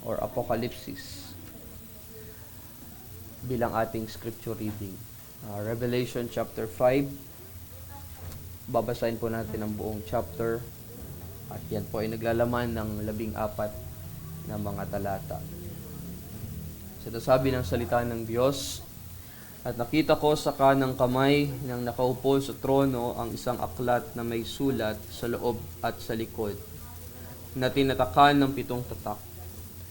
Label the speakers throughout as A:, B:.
A: or Apokalipsis bilang ating scripture reading. Revelation chapter 5. Babasahin po natin ang buong chapter at yan po ay naglalaman ng 14 na mga talata. Sa nasabi ng salita ng Diyos, at nakita ko sa kanang kamay ng nakaupo sa trono ang isang aklat na may sulat sa loob at sa likod, na tinatakan ng 7 tatak.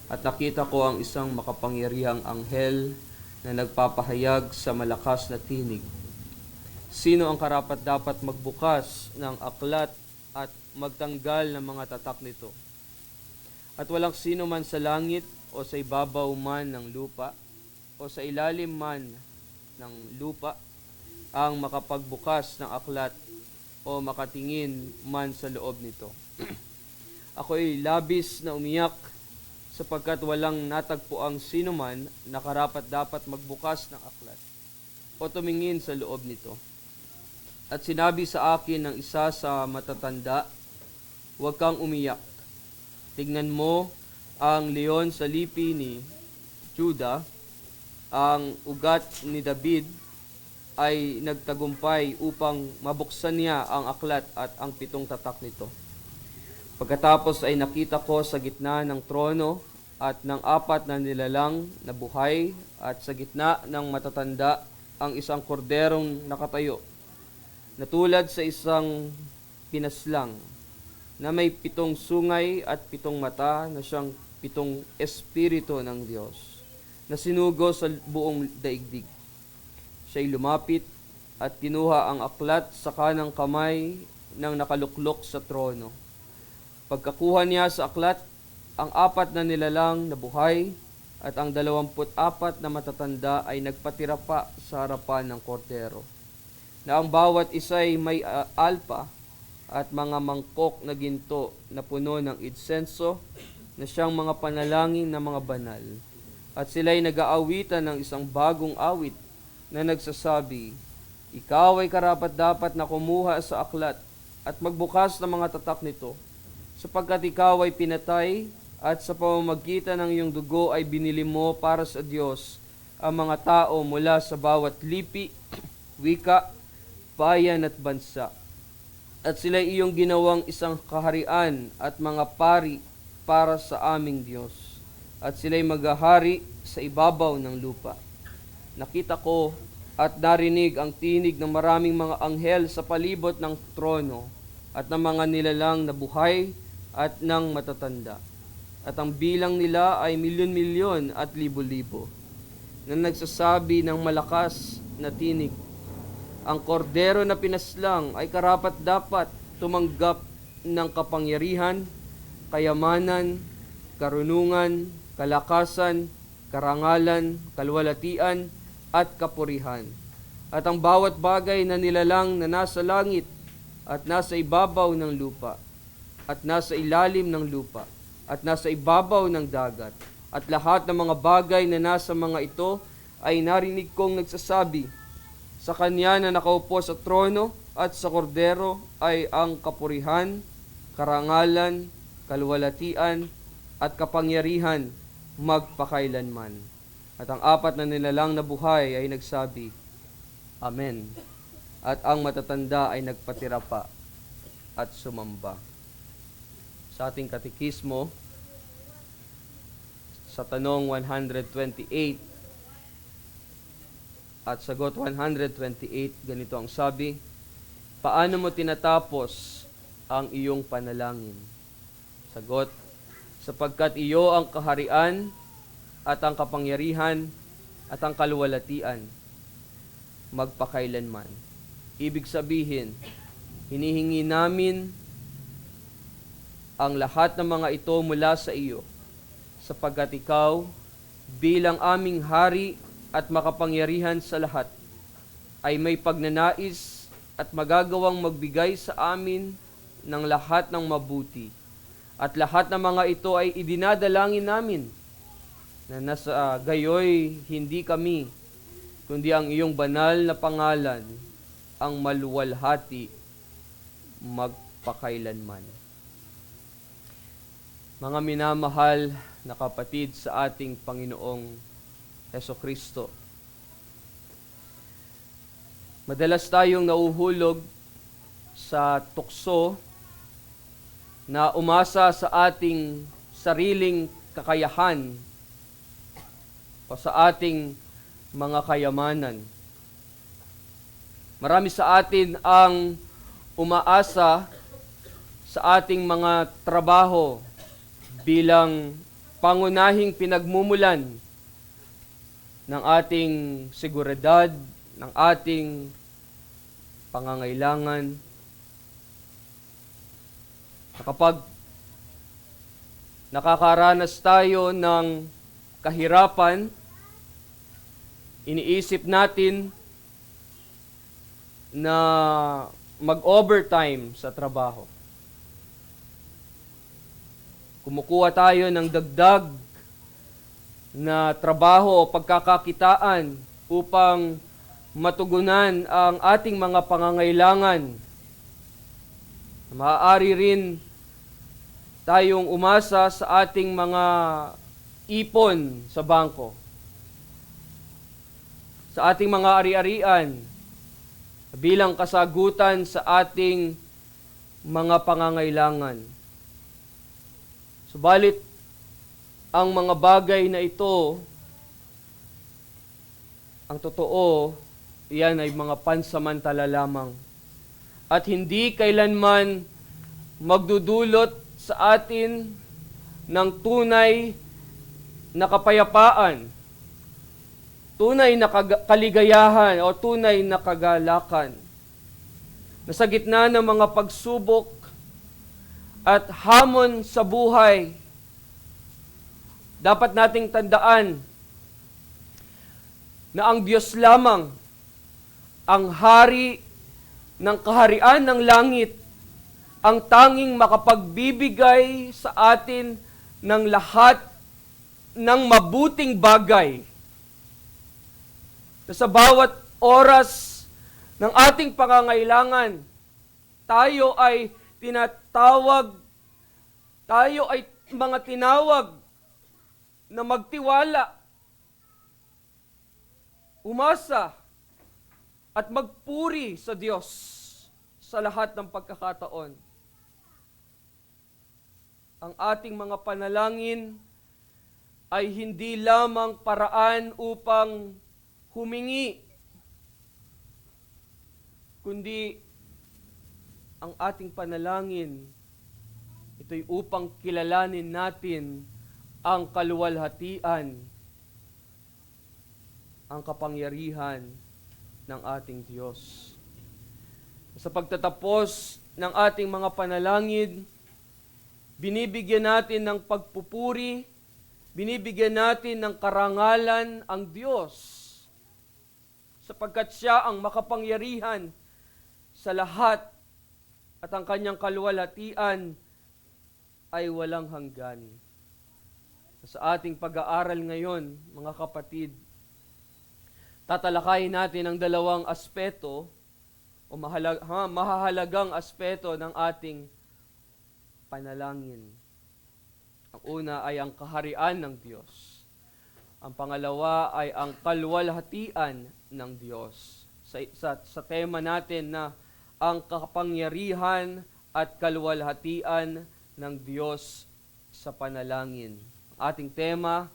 A: At nakita ko ang isang makapangyarihang anghel na nagpapahayag sa malakas na tinig. Sino ang karapat-dapat magbukas ng aklat at magtanggal ng mga tatak nito? At walang sino man sa langit o sa ibabaw man ng lupa o sa ilalim man ng lupa ang makapagbukas ng aklat o makatingin man sa loob nito. Ako'y labis na umiyak sapagkat walang natagpuang sino man na karapat-dapat magbukas ng aklat o tumingin sa loob nito. At sinabi sa akin ng isa sa matatanda, huwag kang umiyak. Tignan mo ang leon sa lipi ni Juda, ang ugat ni David ay nagtagumpay upang mabuksan niya ang aklat at ang 7 tatak nito. Pagkatapos ay nakita ko sa gitna ng trono at ng 4 na nilalang na buhay at sa gitna ng matatanda ang isang korderong nakatayo, na tulad sa isang pinaslang, na may 7 sungay at 7 mata na siyang 7 espiritu ng Diyos, na sinugo sa buong daigdig. Siya'y lumapit at kinuha ang aklat sa kanang kamay ng nakaluklok sa trono. Pagkakuha niya sa aklat, ang 4 na nilalang na buhay at ang 24 na matatanda ay nagpatira pa sa harapan ng kordero, na ang bawat isa'y may alpa at mga mangkok na ginto na puno ng insenso na siyang mga panalangin na mga banal. At sila'y nag-aawitan ng isang bagong awit na nagsasabi, ikaw ay karapat-dapat na kumuha sa aklat at magbukas ng mga tatak nito, sapagkat ikaw ay pinatay at sa pamamagitan ng iyong dugo ay binili mo para sa Diyos ang mga tao mula sa bawat lipi, wika, bayan at bansa. At sila'y iyong ginawang isang kaharian at mga pari para sa aming Diyos. At sila'y maghahari sa ibabaw ng lupa. Nakita ko at narinig ang tinig ng maraming mga anghel sa palibot ng trono at ng mga nilalang na buhay at ng matatanda. At ang bilang nila ay milyon-milyon at libo-libo, na nagsasabi ng malakas na tinig, ang kordero na pinaslang ay karapat-dapat tumanggap ng kapangyarihan, kayamanan, karunungan, kalakasan, karangalan, kalwalatian, at kapurihan. At ang bawat bagay na nilalang na nasa langit at nasa ibabaw ng lupa at nasa ilalim ng lupa at nasa ibabaw ng dagat at lahat ng mga bagay na nasa mga ito ay narinig kong nagsasabi, sa kanya na nakaupo sa trono at sa kordero ay ang kapurihan, karangalan, kalwalatian, at kapangyarihan magpakailanman. At ang 4 na nilalang na buhay ay nagsabi, Amen. At ang matatanda ay nagpatira pa at sumamba. Sa ating katekismo, sa tanong 128 at sagot 128, ganito ang sabi, paano mo tinatapos ang iyong panalangin? Sagot, sapagkat iyo ang kaharian at ang kapangyarihan at ang kaluwalhatian magpakailanman. Ibig sabihin, hinihingi namin ang lahat ng mga ito mula sa iyo, sapagkat ikaw bilang aming hari at makapangyarihan sa lahat ay may pagnanais at magagawang magbigay sa amin ng lahat ng mabuti. At lahat ng mga ito ay idinadalangin namin na nasa gayoy hindi kami, kundi ang iyong banal na pangalan ang maluwalhati magpakailanman. Mga minamahal na kapatid sa ating Panginoong Hesukristo. Madalas tayong nauhulog sa tukso na umasa sa ating sariling kakayahan o sa ating mga kayamanan. Marami sa atin ang umaasa sa ating mga trabaho bilang pangunahing pinagmumulan ng ating seguridad, ng ating pangangailangan. Kapag nakakaranas tayo ng kahirapan, iniisip natin na mag-overtime sa trabaho. Kumukuha tayo ng dagdag na trabaho o pagkakakitaan upang matugunan ang ating mga pangangailangan. Maaari rin tayong umasa sa ating mga ipon sa bangko, sa ating mga ari-arian, bilang kasagutan sa ating mga pangangailangan. Subalit, ang mga bagay na ito, ang totoo, iyan ay mga pansamantala lamang. At hindi kailanman magdudulot sa atin ng tunay na kapayapaan, tunay na kaligayahan o tunay na kagalakan. Nasa gitna ng mga pagsubok at hamon sa buhay, dapat nating tandaan na ang Diyos lamang ang hari ng kaharian ng langit, ang tanging makapagbibigay sa atin ng lahat ng mabuting bagay. Sa bawat oras ng ating pangangailangan, tayo ay mga tinawag na magtiwala, umasa, at magpuri sa Diyos sa lahat ng pagkakataon. Ang ating mga panalangin ay hindi lamang paraan upang humingi, kundi ang ating panalangin, ito'y upang kilalanin natin ang kaluwalhatian, ang kapangyarihan ng ating Diyos. Sa pagtatapos ng ating mga panalangin, binibigyan natin ng pagpupuri, binibigyan natin ng karangalan ang Diyos, sapagkat Siya ang makapangyarihan sa lahat at ang Kanyang kaluwalhatian ay walang hanggan. Sa ating pag-aaral ngayon, mga kapatid, tatalakayin natin ang dalawang aspeto o mahahalagang aspeto ng ating panalangin. Ang una ay ang kaharian ng Diyos. Ang pangalawa ay ang kaluwalhatian ng Diyos. Sa tema natin na ang kapangyarihan at kaluwalhatian ng Diyos sa panalangin. Ang ating tema,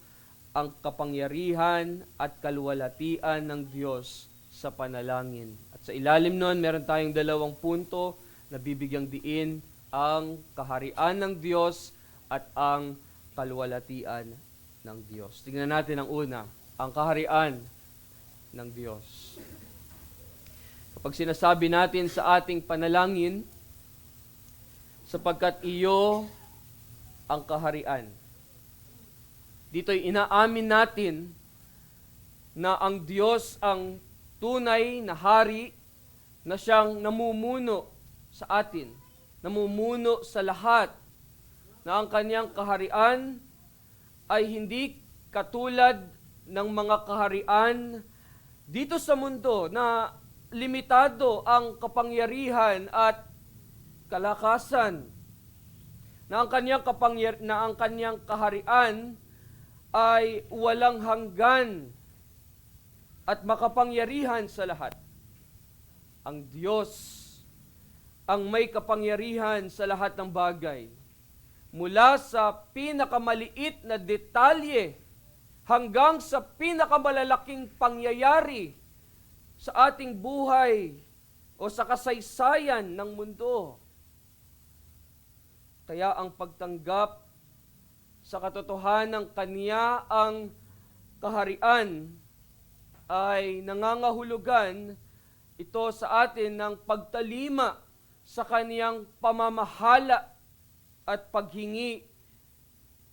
A: ang kapangyarihan at kaluwalhatian ng Diyos sa panalangin. At sa ilalim nun, meron tayong dalawang punto na bibigyang diin, ang kaharian ng Diyos at ang kaluwalhatian ng Diyos. Tingnan natin ang una, ang kaharian ng Diyos. Kapag sinasabi natin sa ating panalangin, sapagkat iyo ang kaharian, dito'y inaamin natin na ang Diyos ang tunay na hari na siyang namumuno sa atin, namumuno sa lahat, na ang kanyang kaharian ay hindi katulad ng mga kaharian dito sa mundo na limitado ang kapangyarihan at kalakasan. na ang kanyang kaharian ay walang hanggan at makapangyarihan sa lahat. Ang Diyos ang may kapangyarihan sa lahat ng bagay. Mula sa pinakamaliit na detalye hanggang sa pinakamalalaking pangyayari sa ating buhay o sa kasaysayan ng mundo. Kaya ang pagtanggap sa katotohanan ng Kanya ang kaharian ay nangangahulugan ito sa atin ng pagtalima sa Kaniyang pamamahala at paghingi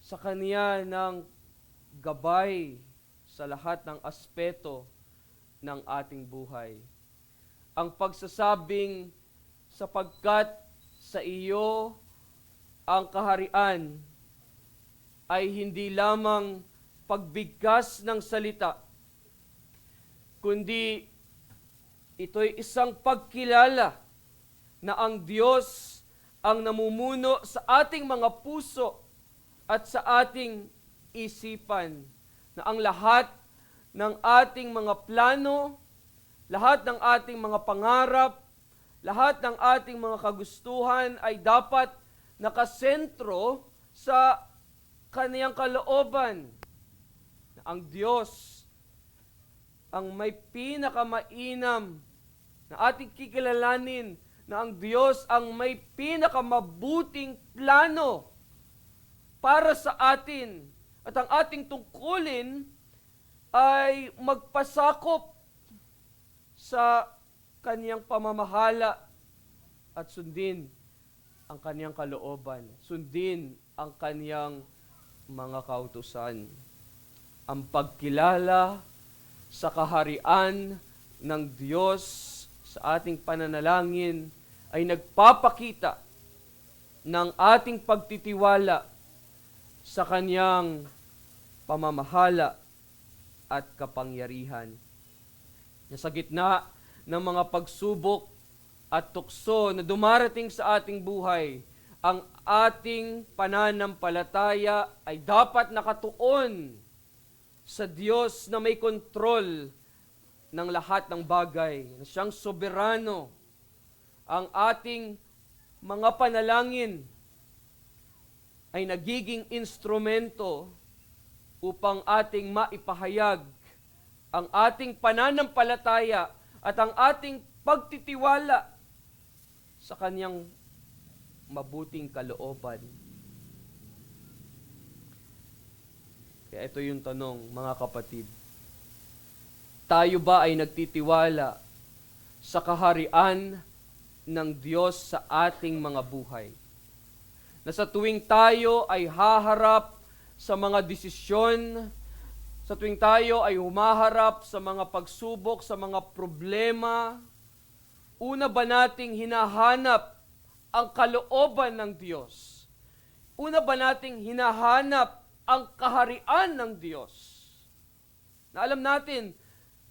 A: sa Kanya ng gabay sa lahat ng aspeto ng ating buhay. Ang pagsasabing sapagkat sa iyo ang kaharian ay hindi lamang pagbigkas ng salita, kundi ito'y isang pagkilala na ang Diyos ang namumuno sa ating mga puso at sa ating isipan, na ang lahat ng ating mga plano, lahat ng ating mga pangarap, lahat ng ating mga kagustuhan ay dapat nakasentro sa Kaniyang kalooban. Ang Diyos ang may pinakamainam na ating kikilalanin, na ang Diyos ang may pinakamabuting plano para sa atin. At ang ating tungkulin ay magpasakop sa Kaniyang pamamahala at sundin ang Kaniyang kalooban, sundin ang Kaniyang mga kautusan. Ang pagkilala sa kaharian ng Diyos sa ating pananalangin ay nagpapakita ng ating pagtitiwala sa Kaniyang pamamahala at kapangyarihan. Sa gitna ng mga pagsubok at tukso na dumarating sa ating buhay, ang ating pananampalataya ay dapat nakatuon sa Diyos na may kontrol ng lahat ng bagay, na siyang soberano. Ang ating mga panalangin ay nagiging instrumento upang ating maipahayag ang ating pananampalataya at ang ating pagtitiwala sa Kaniyang mabuting kalooban. Kaya ito yung tanong, mga kapatid. Tayo ba ay nagtitiwala sa kaharian ng Diyos sa ating mga buhay? Na sa tuwing tayo ay haharap sa mga desisyon, sa tuwing tayo ay humaharap sa mga pagsubok, sa mga problema, una ba nating hinahanap ang kalooban ng Diyos? Una ba nating hinahanap ang kaharian ng Diyos? Na alam natin,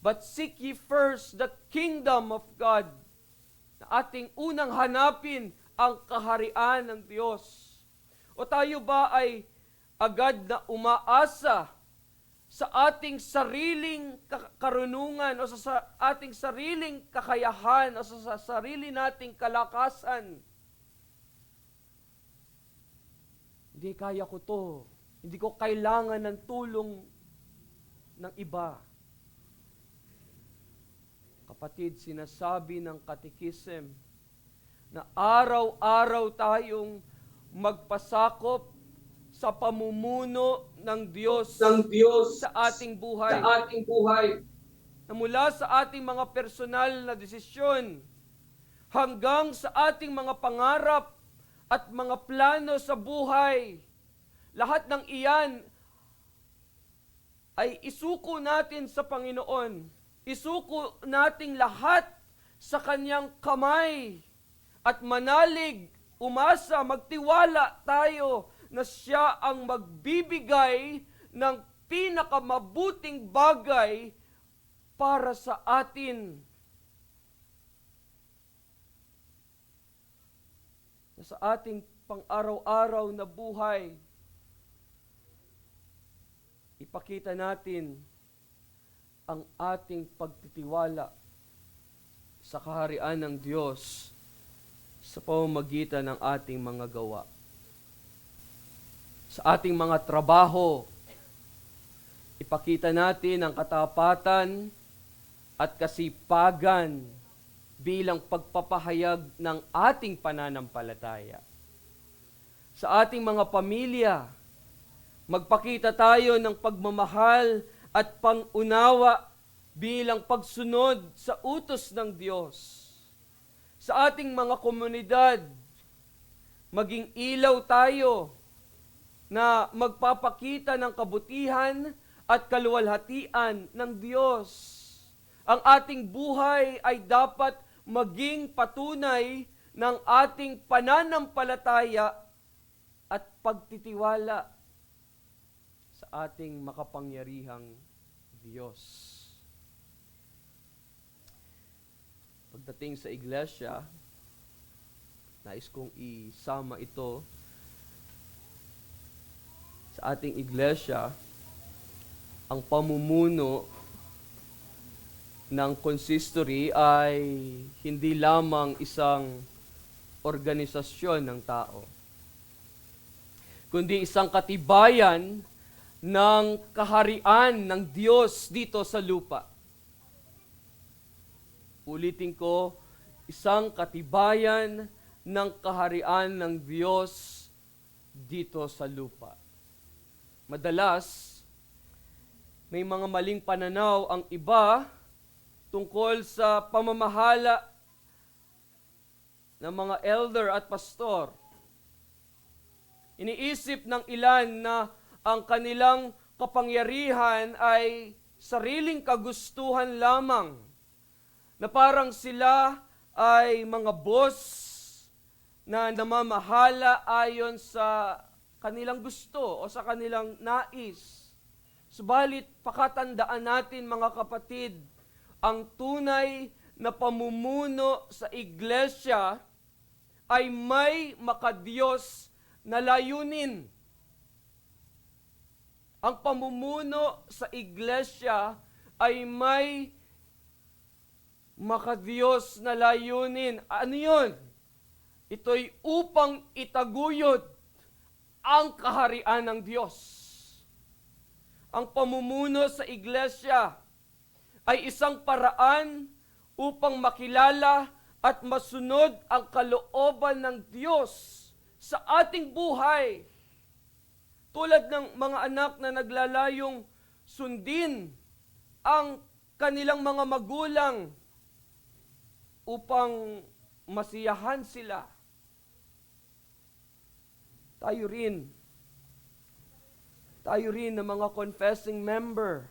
A: but seek ye first the kingdom of God. Na ating unang hanapin ang kaharian ng Diyos. O tayo ba ay agad na umaasa sa ating sariling karunungan o sa ating sariling kakayahan o sa sarili nating kalakasan? Hindi kaya ko to. Hindi ko kailangan ng tulong ng iba. Kapatid, sinasabi ng katekism na araw-araw tayong magpasakop sa pamumuno ng Diyos sa ating buhay. Na mula sa ating mga personal na desisyon hanggang sa ating mga pangarap at mga plano sa buhay, lahat ng iyan ay isuko natin sa Panginoon. Isuko nating lahat sa Kaniyang kamay at manalig, umasa, magtiwala tayo na Siya ang magbibigay ng pinakamabuting bagay para sa atin. Sa ating pang-araw-araw na buhay, ipakita natin ang ating pagtitiwala sa kaharian ng Diyos sa pamamagitan ng ating mga gawa. Sa ating mga trabaho, ipakita natin ang katapatan at kasipagan bilang pagpapahayag ng ating pananampalataya. Sa ating mga pamilya, magpakita tayo ng pagmamahal at pangunawa bilang pagsunod sa utos ng Diyos. Sa ating mga komunidad, maging ilaw tayo na magpapakita ng kabutihan at kaluwalhatian ng Diyos. Ang ating buhay ay dapat maging patunay ng ating pananampalataya at pagtitiwala sa ating makapangyarihang Diyos. Pagdating sa iglesia, nais kong isama ito sa ating iglesia, ang pamumuno ng consistory ay hindi lamang isang organisasyon ng tao, kundi isang katibayan ng kaharian ng Diyos dito sa lupa. Ulitin ko, isang katibayan ng kaharian ng Diyos dito sa lupa. Madalas, may mga maling pananaw ang iba tungkol sa pamamahala ng mga elder at pastor. Iniisip ng ilan na ang kanilang kapangyarihan ay sariling kagustuhan lamang, na parang sila ay mga boss na namamahala ayon sa kanilang gusto o sa kanilang nais. Subalit, pakatandaan natin mga kapatid, ang tunay na pamumuno sa iglesia ay may makadiyos na layunin. Ang pamumuno sa iglesia ay may makadiyos na layunin. Ano yun? Ito'y upang itaguyod ang kaharian ng Diyos. Ang pamumuno sa iglesia ay isang paraan upang makilala at masunod ang kalooban ng Diyos sa ating buhay. Tulad ng mga anak na naglalayong sundin ang kanilang mga magulang upang masiyahan sila. Tayo rin na mga confessing member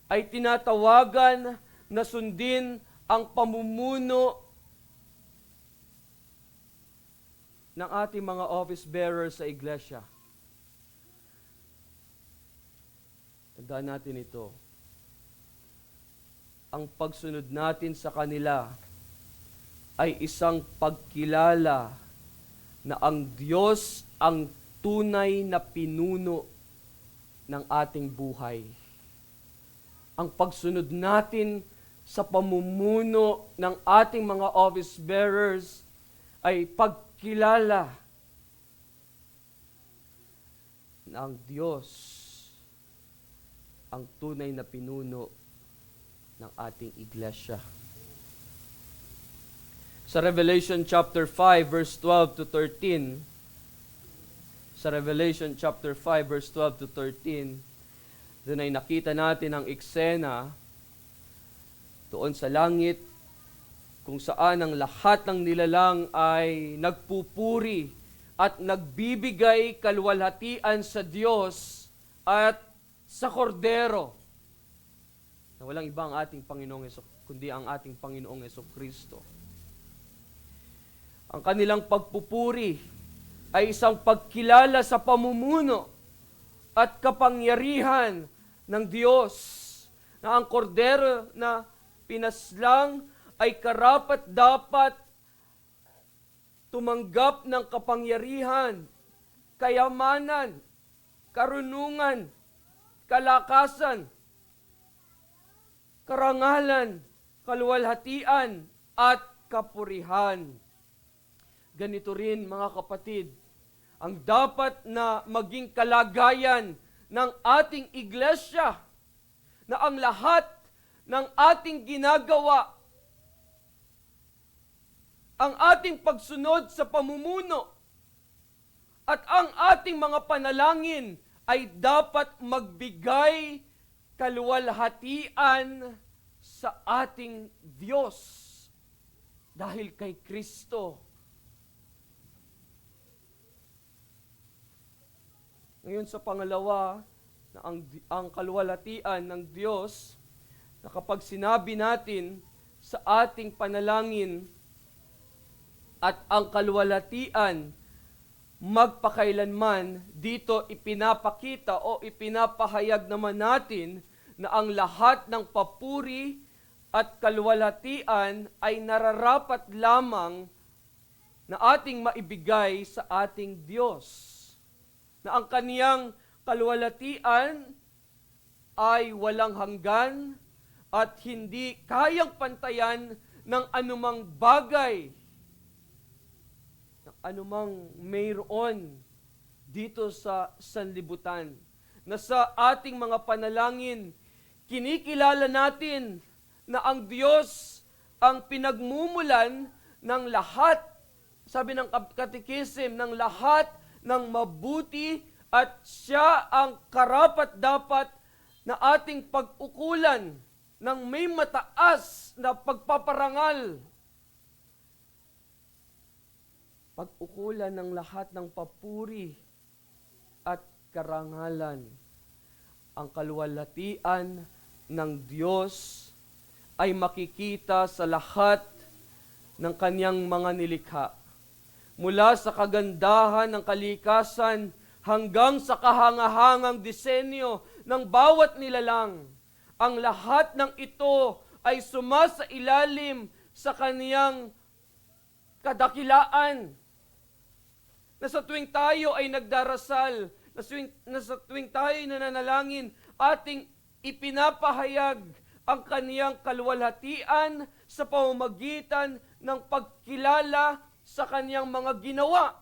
A: ay tinatawagan na sundin ang pamumuno ng ating mga office bearers sa iglesia. Tandaan natin ito. Ang pagsunod natin sa kanila ay isang pagkilala na ang Diyos ang tunay na pinuno ng ating buhay. Ang pagsunod natin sa pamumuno ng ating mga office bearers ay pagkilala na ang Diyos ang tunay na pinuno ng ating iglesia. Sa Revelation chapter 5 verse 12 to 13, sa Revelation chapter 5 verse 12 to 13, doon ay nakita natin ang eksena doon sa langit kung saan ang lahat ng nilalang ay nagpupuri at nagbibigay kaluwalhatian sa Diyos at sa Kordero, na walang iba ang ating Panginoong kundi ang ating Panginoong Jesucristo. Ang kanilang pagpupuri ay isang pagkilala sa pamumuno at kapangyarihan ng Diyos, na ang Kordero na pinaslang ay karapat-dapat tumanggap ng kapangyarihan, kayamanan, karunungan, kalakasan, karangalan, kaluwalhatian, at kapurihan. Ganito rin, mga kapatid, ang dapat na maging kalagayan ng ating iglesia, na ang lahat ng ating ginagawa, ang ating pagsunod sa pamumuno, at ang ating mga panalangin ay dapat magbigay kaluwalhatian sa ating Diyos dahil kay Kristo. Ngayon sa pangalawa, na ang kaluwalhatian ng Diyos, na kapag sinabi natin sa ating panalangin at ang kaluwalhatian magpakailanman, dito ipinapakita o ipinapahayag naman natin na ang lahat ng papuri at kaluwalhatian ay nararapat lamang na ating maibigay sa ating Diyos. Na ang kaniyang kaluwalhatian ay walang hanggan at hindi kayang pantayan ng anumang bagay, ng anumang mayroon dito sa sanlibutan. Na sa ating mga panalangin, kinikilala natin na ang Diyos ang pinagmumulan ng lahat, sabi ng Katekism, ng lahat ng mabuti, at siya ang karapat-dapat na ating pag-ukulan ng may mataas na pagpaparangal. Pag-ukulan ng lahat ng papuri at karangalan. Ang kaluwalhatian ng Diyos ay makikita sa lahat ng kanyang mga nilikha. Mula sa kagandahan ng kalikasan hanggang sa kahangahangang disenyo ng bawat nilalang. Ang lahat ng ito ay sumasailalim sa kaniyang kadakilaan. Na sa tuwing tayo ay nagdarasal, na sa tuwing tayo ay nananalangin, ating ipinapahayag ang kaniyang kaluwalhatian sa pamamagitan ng pagkilala sa kaniyang mga ginawa,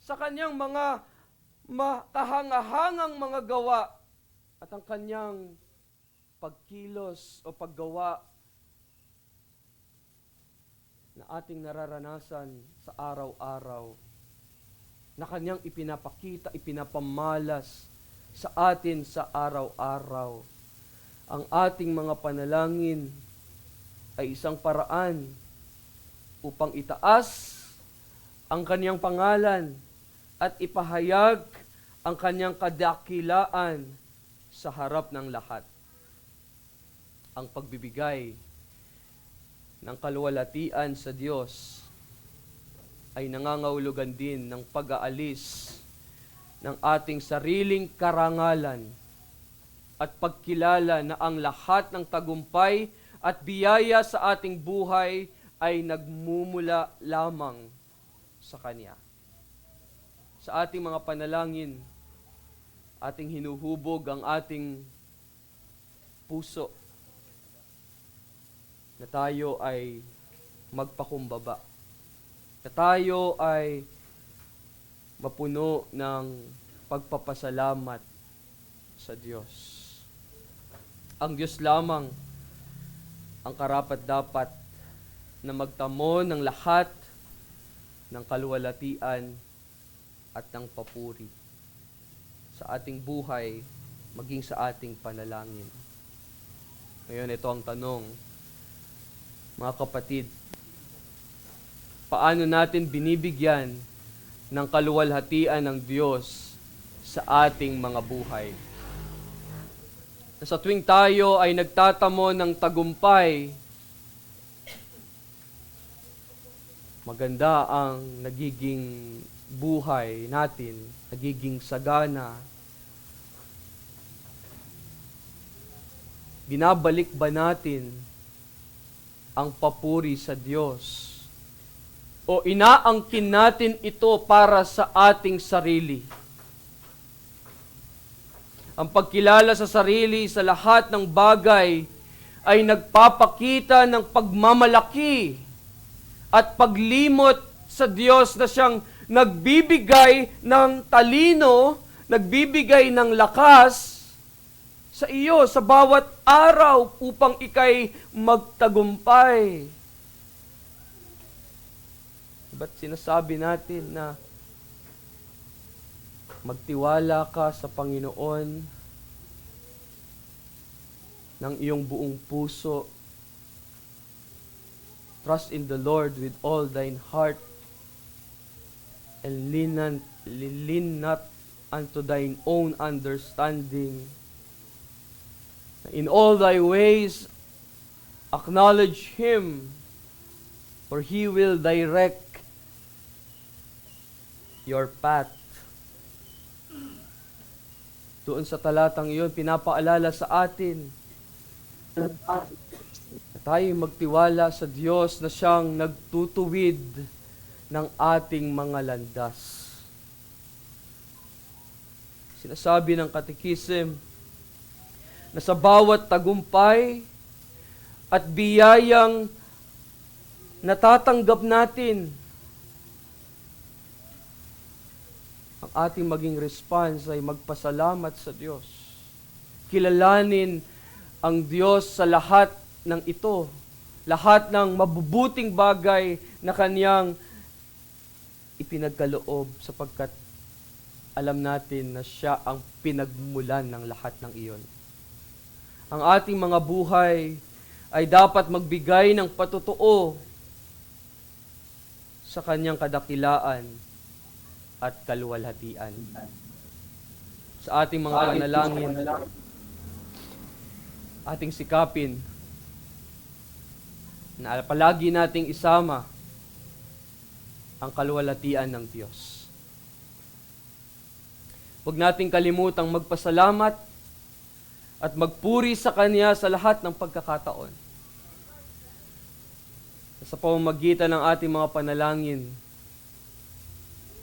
A: sa kaniyang mga kahangahangang mga gawa, at ang kaniyang pagkilos o paggawa na ating nararanasan sa araw-araw, na kaniyang ipinapakita, ipinapamalas sa atin sa araw-araw. Ang ating mga panalangin ay isang paraan upang itaas ang kaniyang pangalan at ipahayag ang kaniyang kadakilaan sa harap ng lahat. Ang pagbibigay ng kaluwalhatian sa Diyos ay nangangahulugan din ng pag-aalis ng ating sariling karangalan at pagkilala na ang lahat ng tagumpay at biyaya sa ating buhay ay nagmumula lamang sa Kanya. Sa ating mga panalangin, ating hinuhubog ang ating puso na tayo ay magpakumbaba, na tayo ay mapuno ng pagpapasalamat sa Diyos. Ang Diyos lamang ang karapat-dapat na magtamo ng lahat ng kaluwalhatian at ng papuri sa ating buhay, maging sa ating panalangin. Ngayon, ito ang tanong, mga kapatid, paano natin binibigyan ng kaluwalhatian ng Diyos sa ating mga buhay? Sa tuwing tayo ay nagtatamo ng tagumpay, maganda ang nagiging buhay natin, nagiging sagana. Binabalik ba natin ang papuri sa Diyos o inaangkin natin ito para sa ating sarili. Ang pagkilala sa sarili sa lahat ng bagay ay nagpapakita ng pagmamalaki at paglimot sa Diyos na siyang nagbibigay ng talino, nagbibigay ng lakas sa iyo sa bawat araw upang ikay magtagumpay. Ba't sinasabi natin na magtiwala ka sa Panginoon ng iyong buong puso? Trust in the Lord with all thine heart and lean not unto thine own understanding. In all thy ways acknowledge Him, for He will direct your path. Doon sa talatang iyon, pinapaalala sa atin na tayo magtiwala sa Diyos na siyang nagtutuwid ng ating mga landas. Sinasabi ng Katekism na sa bawat tagumpay at biyayang natatanggap natin, ang ating maging response ay magpasalamat sa Diyos. Kilalanin ang Diyos sa lahat ng ito, lahat ng mabubuting bagay na Kanyang ipinagkaloob, sapagkat alam natin na Siya ang pinagmulan ng lahat ng iyon. Ang ating mga buhay ay dapat magbigay ng patotoo sa Kanyang kadakilaan at kaluwalhatian. Sa ating mga panalangin, ating sikapin na palagi nating isama ang kaluwalhatian ng Diyos. Huwag nating kalimutang magpasalamat at magpuri sa Kanya sa lahat ng pagkakataon. Sa pamamagitan ng ating mga panalangin,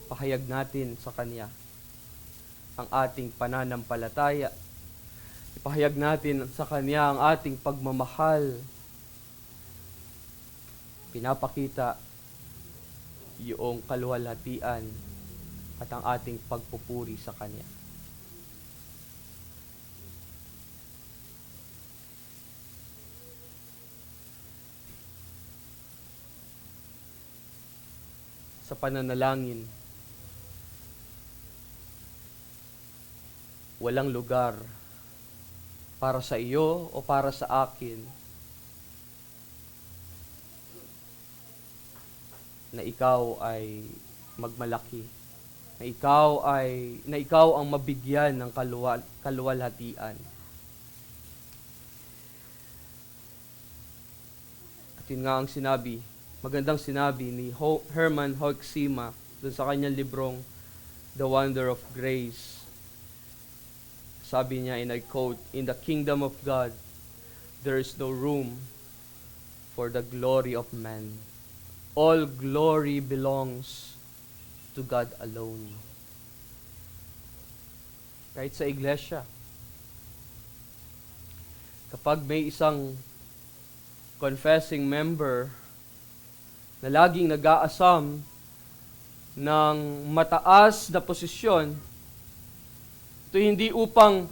A: pahayag natin sa Kanya ang ating pananampalataya. Ipahayag natin sa Kanya ang ating pagmamahal. Pinapakita yung kaluwalhatian at ang ating pagpupuri sa Kanya. Sa pananalangin, walang lugar para sa iyo o para sa akin na ikaw ay magmalaki, na ikaw ang mabigyan ng kaluwalhatian. At yun nga ang sinabi, magandang sinabi ni Herman Hoeksema dun sa kanyang librong The Wonder of Grace. Sabi niya, and I quote, "In the kingdom of God, there is no room for the glory of man. All glory belongs to God alone." Kahit sa iglesia, kapag may isang confessing member na laging nag-aasam ng mataas na posisyon, ito hindi upang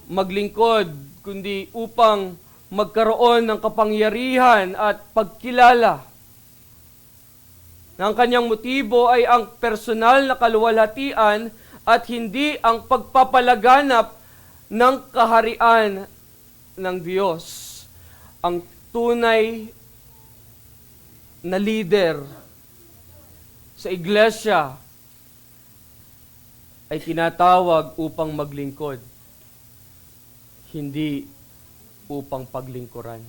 A: maglingkod, kundi upang magkaroon ng kapangyarihan at pagkilala. Na ang kanyang motibo ay ang personal na kaluwalhatian at hindi ang pagpapalaganap ng kaharian ng Diyos. Ang tunay na leader sa iglesia ay tinatawag upang maglingkod, hindi upang paglingkuran.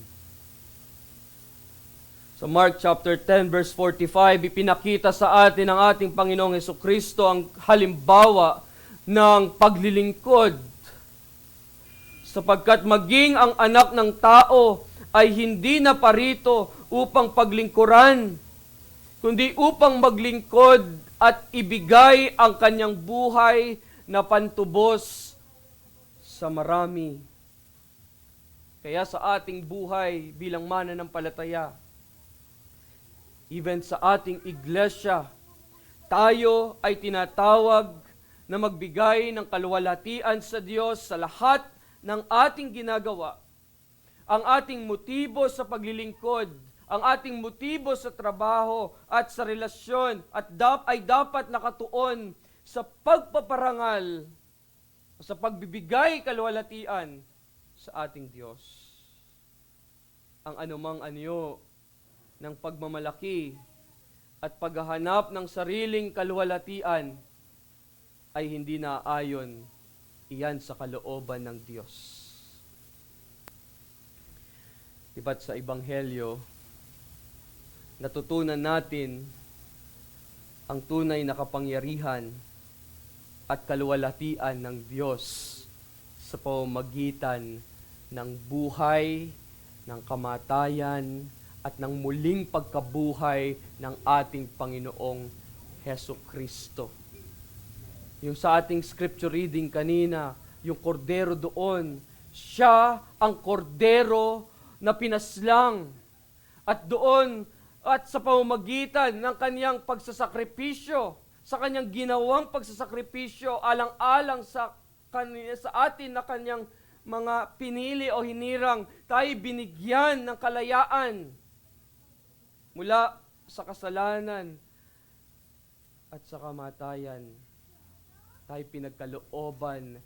A: Sa Mark chapter 10 verse 45, ipinakita sa atin ng ating Panginoong Hesukristo ang halimbawa ng paglilingkod. Sapagkat maging ang anak ng tao ay hindi na parito upang paglingkuran, kundi upang maglingkod at ibigay ang kanyang buhay na pantubos sa marami. Kaya sa ating buhay bilang mananampalataya, even sa ating iglesia, tayo ay tinatawag na magbigay ng kaluwalhatian sa Diyos sa lahat ng ating ginagawa. Ang ating motibo sa paglilingkod, ang ating motibo sa trabaho at sa relasyon ay dapat nakatuon sa pagpaparangal, sa pagbibigay kaluwalhatian sa ating Diyos. Ang anumang anyo ng pagmamalaki at paghahanap ng sariling kaluwalhatian ay hindi naayon iyan sa kalooban ng Diyos. Diba't sa Ebanghelyo, natutunan natin ang tunay na kapangyarihan at kaluwalhatian ng Diyos sa pamamagitan ng buhay, ng kamatayan, at ng muling pagkabuhay ng ating Panginoong Heso Kristo. Yung sa ating scripture reading kanina, yung kordero doon, siya ang kordero na pinaslang. At doon, at sa pamamagitan ng kanyang pagsasakripisyo, sa kanyang ginawang pagsasakripisyo, alang-alang sa atin na kanyang mga pinili o hinirang, tayo binigyan ng kalayaan mula sa kasalanan at sa kamatayan. Tayo pinagkalooban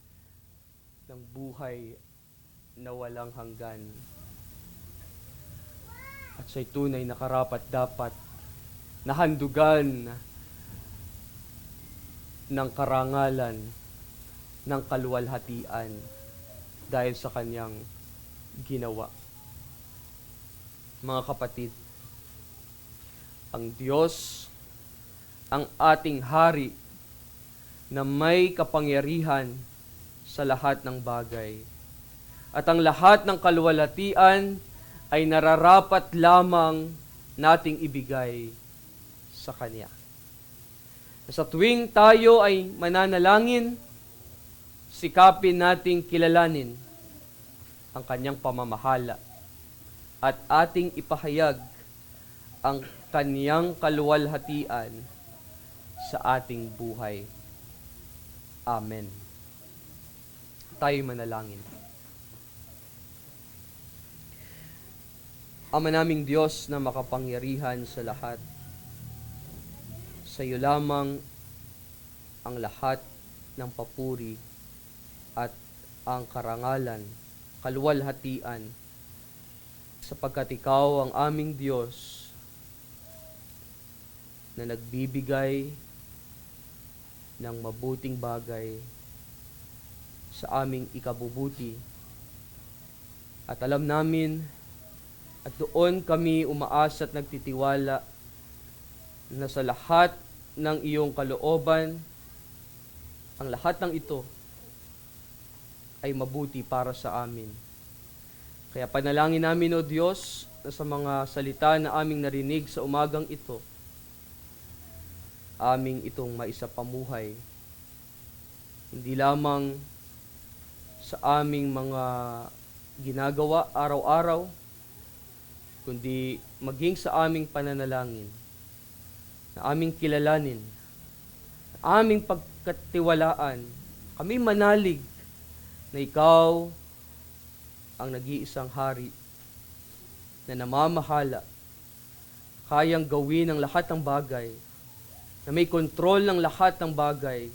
A: ng buhay na walang hanggan. At siya'y tunay na karapat-dapat na handugan ng karangalan, ng kaluwalhatian dahil sa kanyang ginawa. Mga kapatid, ang Diyos, ang ating hari, na may kapangyarihan sa lahat ng bagay. At ang lahat ng kaluwalhatian ay nararapat lamang nating ibigay sa Kanya. Sa tuwing tayo ay mananalangin, sikapin nating kilalanin ang Kanyang pamamahala at ating ipahayag ang Kanyang kaluwalhatian sa ating buhay. Amen. Tayo manalangin. Ama naming Diyos na makapangyarihan sa lahat, sa iyo lamang ang lahat ng papuri at ang karangalan, kaluwalhatian, sapagkat ikaw ang aming Diyos na nagbibigay ng mabuting bagay sa aming ikabubuti. At alam namin, at doon kami umaasa at nagtitiwala na sa lahat ng iyong kalooban, ang lahat ng ito ay mabuti para sa amin. Kaya panalangin namin, O Diyos, na sa mga salita na aming narinig sa umagang ito, aming itong maisapamuhay. Hindi lamang sa aming mga ginagawa araw-araw, kundi maging sa aming pananalangin, na aming kilalanin, na aming pagkatiwalaan, kami manalig na ikaw ang nag-iisang hari na namamahala, kayang gawin ang lahat ng bagay, na may kontrol ng lahat ng bagay,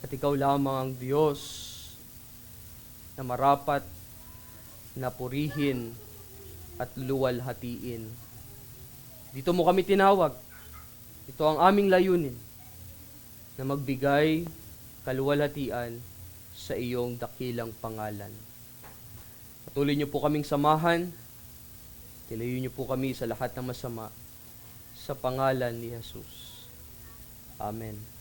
A: at ikaw lamang ang Diyos na marapat na purihin at luwalhatiin. Dito mo kami tinawag. Ito ang aming layunin, na magbigay kaluwalhatian sa iyong dakilang pangalan. Patuloy niyo po kaming samahan, tilayo niyo po kami sa lahat ng masama, sa pangalan ni Jesus. Amen.